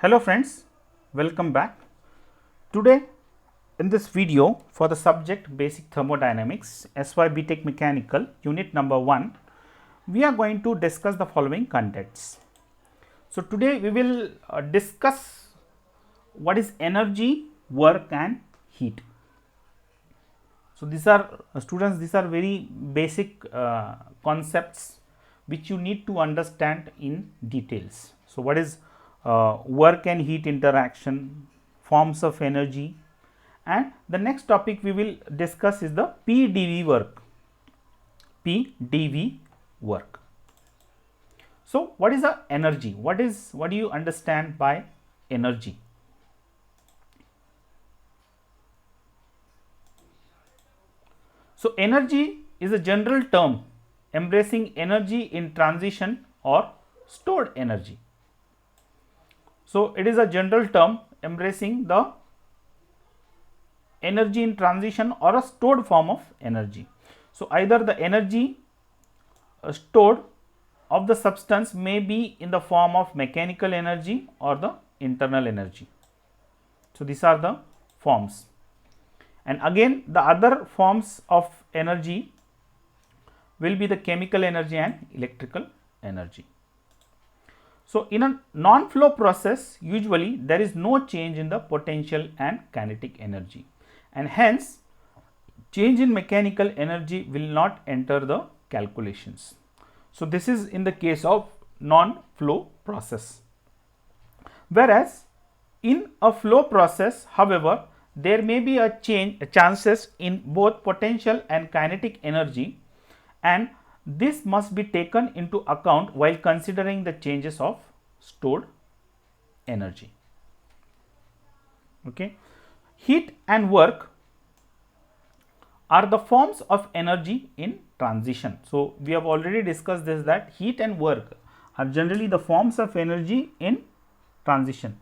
Hello friends, welcome back. Today in this video for the subject Basic Thermodynamics SY BTech Mechanical Unit number 1, we are going to discuss the following contents. So today we will discuss what is energy, work and heat. So these are students, these are very basic concepts which you need to understand in details. So what is work and heat interaction, forms of energy, and the next topic we will discuss is the PdV work. PdV work. So what is the energy? What do you understand by energy? So energy is a general term embracing energy in transition or stored energy. So it is a general term embracing the energy in transition or a stored form of energy. So either the energy stored of the substance may be in the form of mechanical energy or the internal energy. So these are the forms. And again the other forms of energy will be the chemical energy and electrical energy. So in a non-flow process, usually there is no change in the potential and kinetic energy, and hence change in mechanical energy will not enter the calculations. So this is in the case of non-flow process. Whereas in a flow process, however, there may be a chances in both potential and kinetic energy, and this must be taken into account while considering the changes of stored energy. Okay. Heat and work are the forms of energy in transition. So we have already discussed this, that heat and work are generally the forms of energy in transition.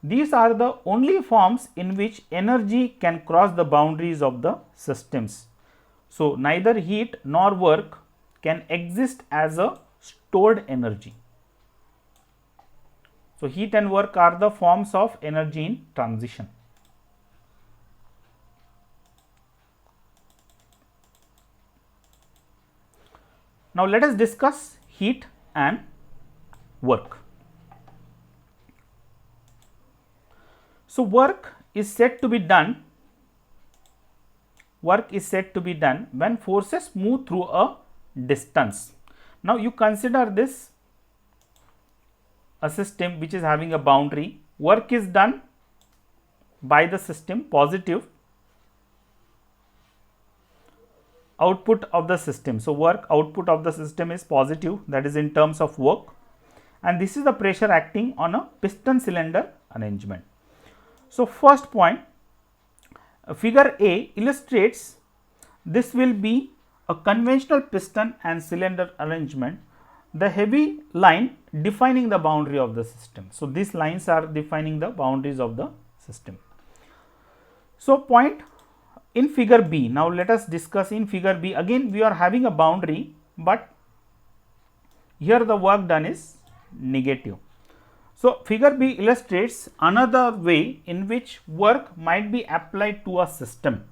These are the only forms in which energy can cross the boundaries of the systems. So neither heat nor work can exist as a stored energy. So heat and work are the forms of energy in transition. Now let us discuss heat and work. So work is said to be done when forces move through a distance. Now you consider this a system which is having a boundary. Work is done by the system, positive output of the system. So work output of the system is positive, that is in terms of work, and this is the pressure acting on a piston cylinder arrangement. So first point, figure A illustrates this will be a conventional piston and cylinder arrangement, the heavy line defining the boundary of the system. So these lines are defining the boundaries of the system. So point in figure B, now let us discuss in figure B. Again we are having a boundary, but here the work done is negative. So figure B illustrates another way in which work might be applied to a system.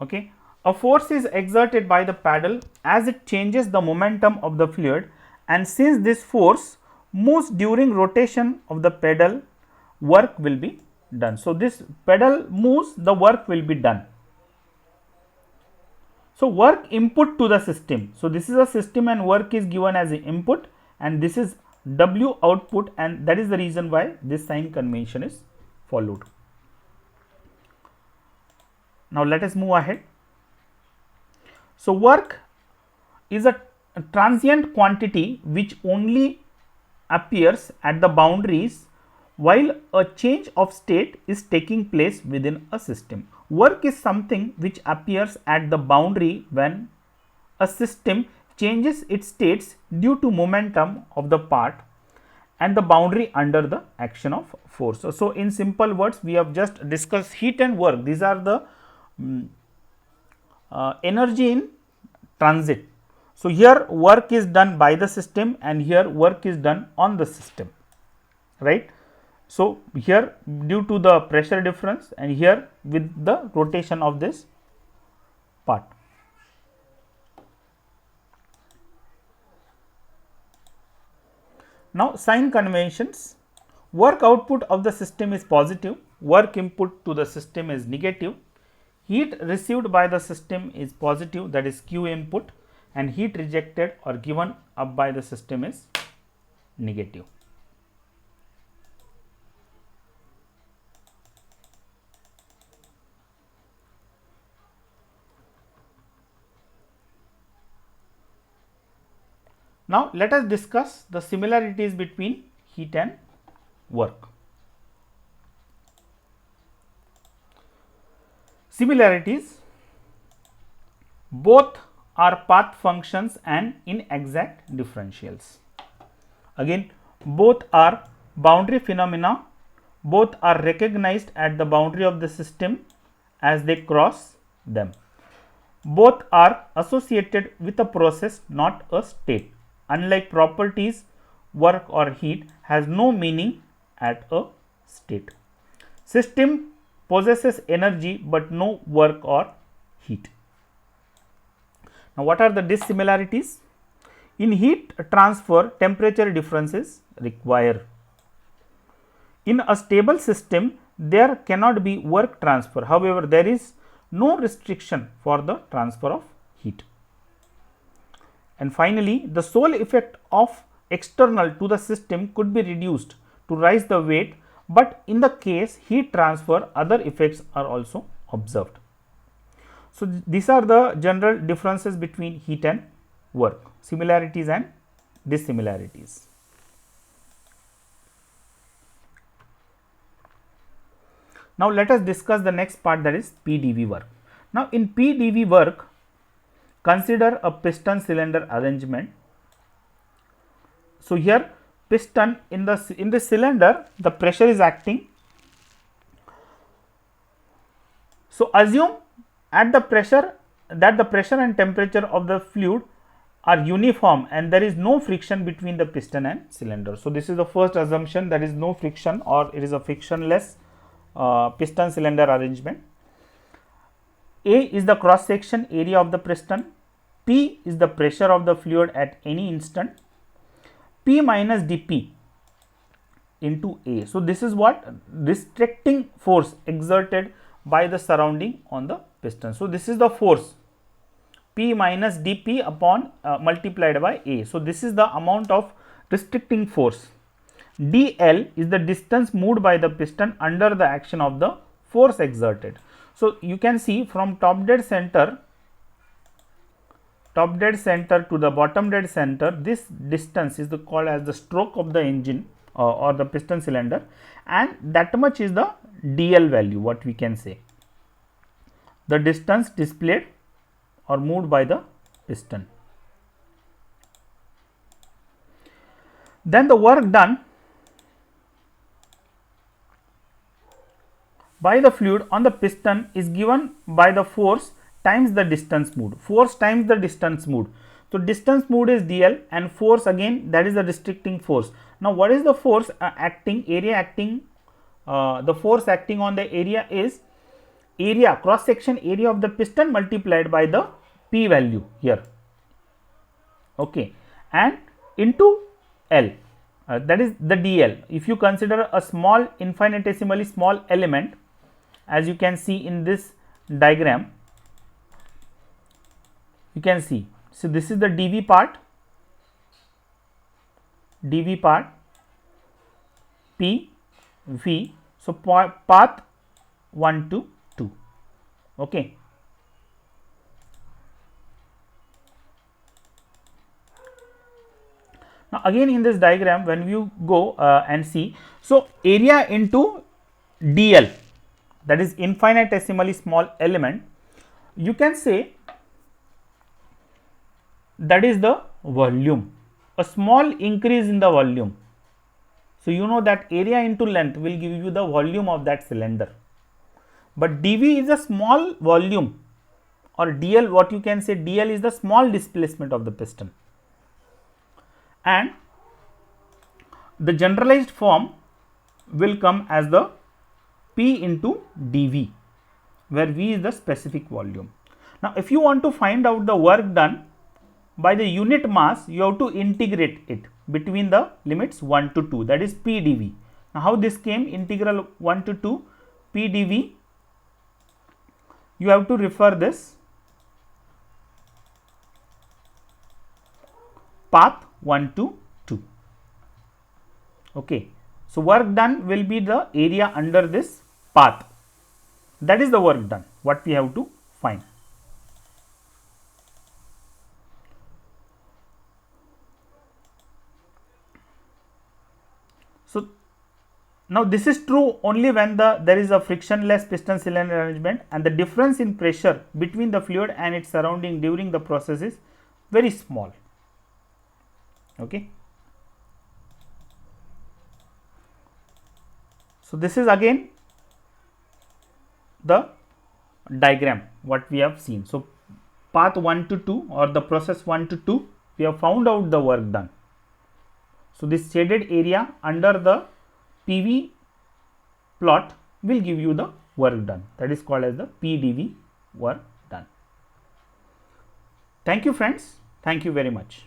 Okay. A force is exerted by the paddle as it changes the momentum of the fluid, and since this force moves during rotation of the pedal, work will be done. So this pedal moves, the work will be done. So work input to the system. So this is a system and work is given as an input, and this is W output, and that is the reason why this sign convention is followed. Now let us move ahead. So work is a transient quantity which only appears at the boundaries while a change of state is taking place within a system. Work is something which appears at the boundary when a system changes its states due to momentum of the part and the boundary under the action of force. So in simple words, we have just discussed heat and work. These are the energy in transit. So here work is done by the system and here work is done on the system. right. So, here due to the pressure difference and here with the rotation of this part. Now, sign conventions. Work output of the system is positive, work input to the system is negative, heat received by the system is positive, that is Q input, and heat rejected or given up by the system is negative. Now, let us discuss the similarities between heat and work. Similarities: both are path functions and inexact differentials. Again, both are boundary phenomena, both are recognized at the boundary of the system as they cross them. Both are associated with a process, not a state. Unlike properties, work or heat has no meaning at a state. System possesses energy but no work or heat. Now, what are the dissimilarities? In heat transfer, temperature differences require. In a stable system, there cannot be work transfer. However, there is no restriction for the transfer of heat. And finally, the sole effect of external to the system could be reduced to rise the weight, but in the case heat transfer, other effects are also observed. So, these are the general differences between heat and work, similarities and dissimilarities. Now, let us discuss the next part, that is PDV work. Now, in PDV work, consider a piston cylinder arrangement. So, here piston in the cylinder, the pressure is acting. So, assume at the pressure that the pressure and temperature of the fluid are uniform and there is no friction between the piston and cylinder. So, this is the first assumption, that is no friction or it is a frictionless piston cylinder arrangement. A is the cross section area of the piston, P is the pressure of the fluid at any instant, P minus dP into A. So, this is what restricting force exerted by the surrounding on the piston. So, this is the force P minus dP upon multiplied by A. So, this is the amount of restricting force. dl is the distance moved by the piston under the action of the force exerted. So, you can see from top dead center to the bottom dead center, this distance is called as the stroke of the engine or the piston cylinder, and that much is the dl value, what we can say, the distance displayed or moved by the piston. Then the work done by the fluid on the piston is given by the force times the distance moved, force times the distance moved. So, distance moved is dl and force again, that is the restricting force. Now, what is the force acting, area acting, the force acting on the area is area, cross section area of the piston multiplied by the P value here, okay, and into L, that is the dl. If you consider a small infinitesimally small element, as you can see in this diagram, you can see. So, this is the dV part, P, V. So, path 1 to 2. Okay. Now, again in this diagram, when you go and see, so area into dl, that is infinitesimally small element, you can say that is the volume, a small increase in the volume. So, you know that area into length will give you the volume of that cylinder, but dV is a small volume, or dl, what you can say, dl is the small displacement of the piston, and the generalized form will come as the P into dV, where V is the specific volume. Now, if you want to find out the work done by the unit mass, you have to integrate it between the limits 1 to 2, that is P dV. Now, how this came? Integral 1 to 2 P dV, you have to refer this path 1 to 2. Okay. So, work done will be the area under this path, that is the work done, what we have to find. So, now this is true only when there is a frictionless piston cylinder arrangement and the difference in pressure between the fluid and its surrounding during the process is very small. Okay. So, this is again the diagram what we have seen. So, path 1 to 2 or the process 1 to 2, we have found out the work done. So, this shaded area under the PV plot will give you the work done, that is called as the PdV work done. Thank you friends, thank you very much.